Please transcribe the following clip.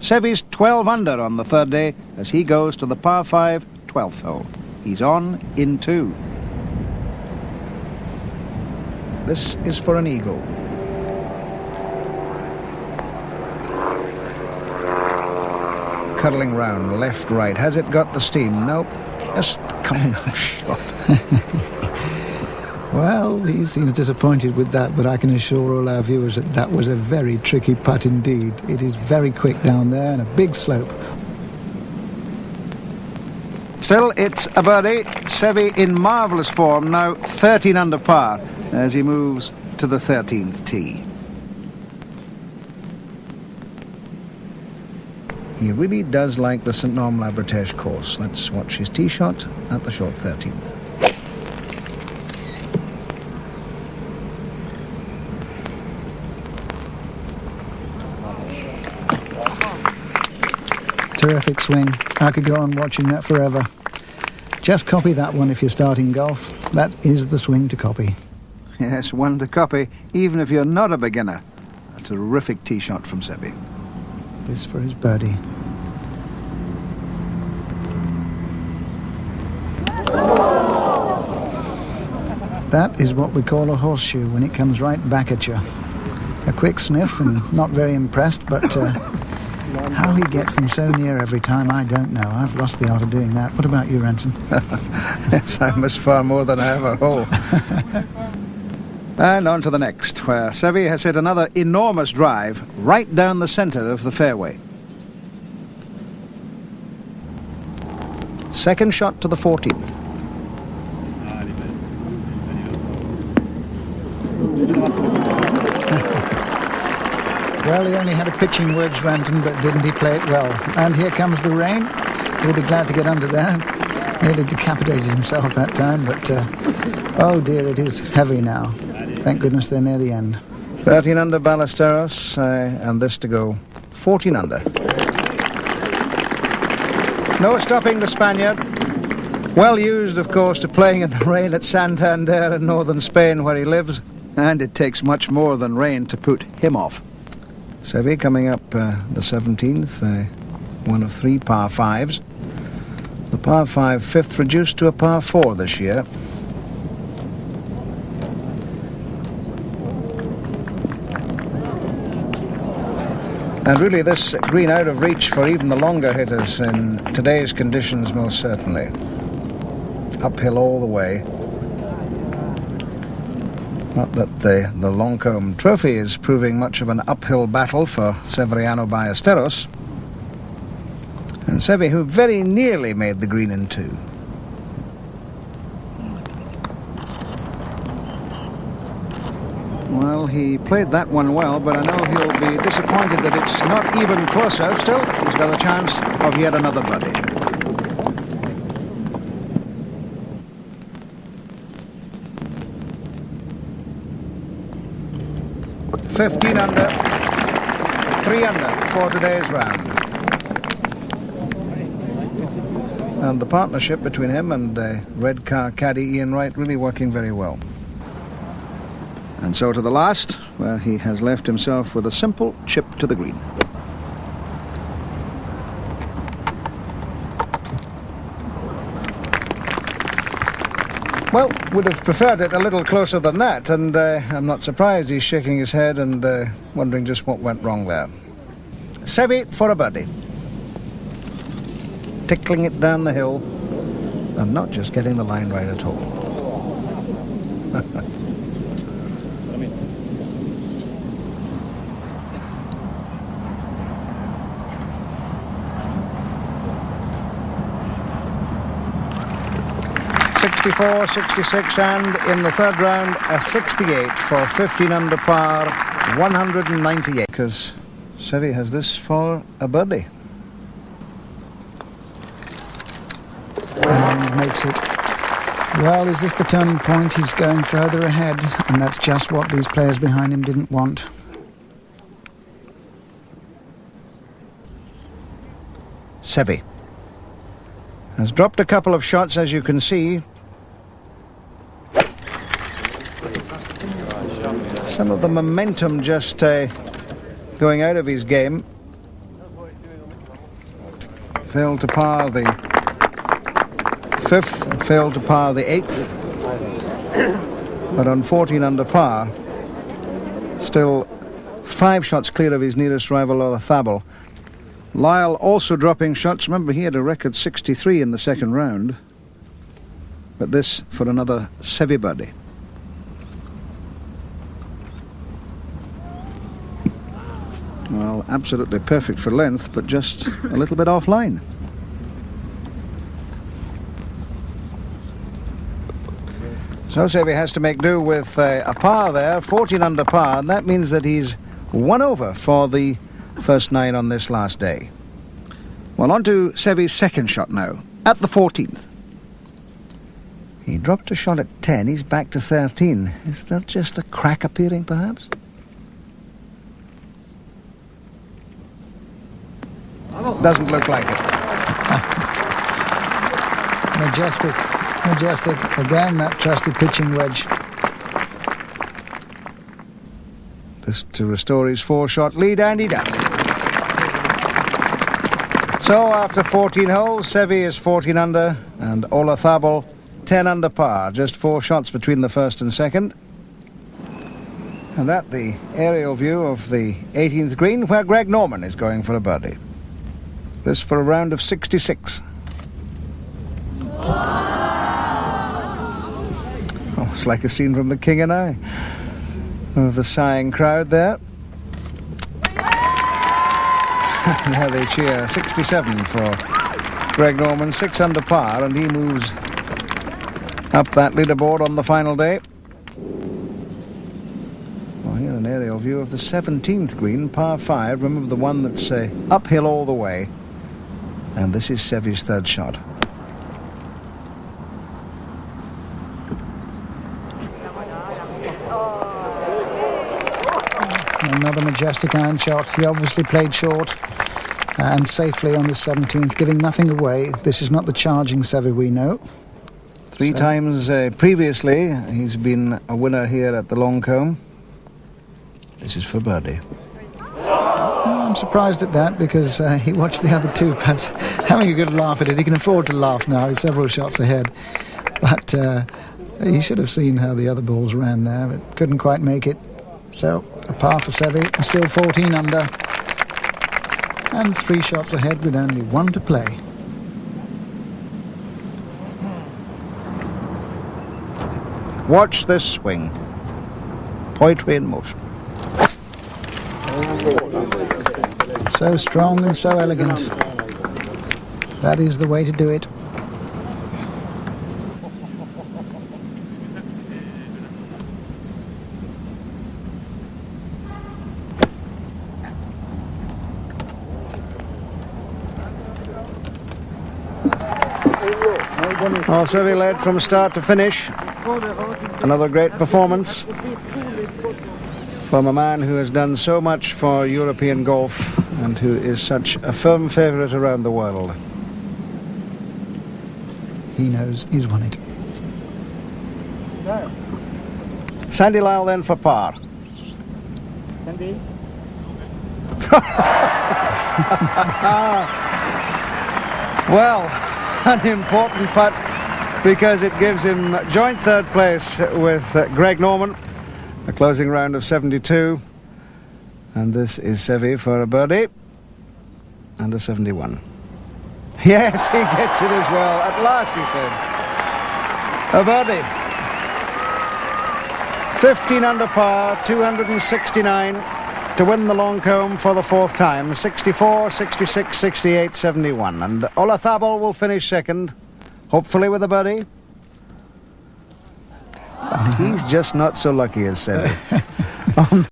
Seve's 12 under on the third day as he goes to the par 5 12th hole. He's on in 2. This is for an eagle. Cuddling round, left, right. Has it got the steam? Nope. Just coming up short. Well, he seems disappointed with that, but I can assure all our viewers that that was a very tricky putt indeed. It is very quick down there and a big slope. Still, it's a birdie. Seve in marvellous form, now 13 under par as he moves to the 13th tee. He really does like the St. Norm Labrèche course. Let's watch his tee shot at the short 13th. Terrific swing. I could go on watching that forever. Just copy that one if you're starting golf. That is the swing to copy. Yes, one to copy, even if you're not a beginner. A terrific tee shot from Seve. This for his birdie. That is what we call a horseshoe when it comes right back at you. A quick sniff and not very impressed, but how he gets them so near every time, I don't know. I've lost the art of doing that. What about you, Ranson? Yes, I miss far more than I ever hole. And on to the next, where Seve has hit another enormous drive right down the centre of the fairway. Second shot to the 14th. Well, he only had a pitching wedge, Ranton, but didn't he play it well? And here comes the rain. He'll be glad to get under there. Nearly decapitated himself that time, but oh dear, it is heavy now. Thank goodness they're near the end. 13 under Ballesteros, and this to go 14 under. No stopping the Spaniard. Well used, of course, to playing in the rain at Santander in northern Spain where he lives. And it takes much more than rain to put him off. Seve coming up the 17th, one of 3 par 5s. The par 5 5th reduced to a par 4 this year. And really this green out of reach for even the longer hitters in today's conditions, most certainly. Uphill all the way. Not that the Lancome Trophy is proving much of an uphill battle for Severiano Ballesteros. And Seve, who very nearly made the green in 2. Well, he played that one well, but I know he'll be disappointed that it's not even closer. Still, he's got a chance of yet another birdie. $15 under, 3 under for today's round. And the partnership between him and red car caddy Ian Wright really working very well. And so to the last, where he has left himself with a simple chip to the green. Well, would have preferred it a little closer than that, and I'm not surprised he's shaking his head and wondering just what went wrong there. Seve for a birdie. Tickling it down the hill and not just getting the line right at all. 64, 66, and in the third round, a 68 for 15 under par, 198. Because Seve has this for a birdie. And makes it. Well, is this the turning point? He's going further ahead, and that's just what these players behind him didn't want. Seve has dropped a couple of shots, as you can see. Some of the momentum just going out of his game. failed to par the 5th, failed to par the 8th. But on 14 under par, still 5 shots clear of his nearest rival, Ballesteros. Lyle also dropping shots. Remember, he had a record 63 in the second round. But this for another Seve birdie. Well, absolutely perfect for length, but just a little bit offline. So Seve has to make do with a par there, 14 under par, and that means that he's 1 over for the first 9 on this last day. Well, on to Seve's second shot now, at the 14th. He dropped a shot at 10, he's back to 13. Is that just a crack appearing, perhaps? Doesn't look like it. Majestic. Again, that trusty pitching wedge. This to restore his 4-shot lead, and he does. So after 14 holes, Seve is 14 under, and Ballesteros 10 under par. Just 4 shots between the first and second. And that the aerial view of the 18th green, where Greg Norman is going for a birdie. This for a round of 66. Oh, it's like a scene from The King and I. Of the sighing crowd there. There they cheer. 67 for Greg Norman, 6 under par, and he moves up that leaderboard on the final day. Well, here an aerial view of the 17th green, par 5. Remember the one that's uphill all the way. And this is Seve's third shot. Another majestic iron shot. He obviously played short and safely on the 17th, giving nothing away. This is not the charging Seve we know. 3 times previously, he's been a winner here at the Lancome. This is for birdie. I'm surprised at that because he watched the other 2, but having a good laugh at it. He can afford to laugh now. He's several shots ahead. But he should have seen how the other balls ran there, but couldn't quite make it. So, a par for Seve, and still 14 under. And 3 shots ahead with only 1 to play. Watch this swing. Poetry in motion. So strong and so elegant. That is the way to do it. Well, Seve led from start to finish. Another great performance from a man who has done so much for European golf and who is such a firm favourite around the world. He knows he's won it. Sandy Lyle then for par. Sandy? Well, an important putt because it gives him joint third place with Greg Norman. A closing round of 72. And this is Seve for a birdie. And a 71. Yes, he gets it as well. At last, he said. A birdie. 15 under par, 269 to win the Lancome for the 4th time. 64, 66, 68, 71. And Ballesteros will finish second, hopefully with a birdie. But he's just not so lucky as Seve.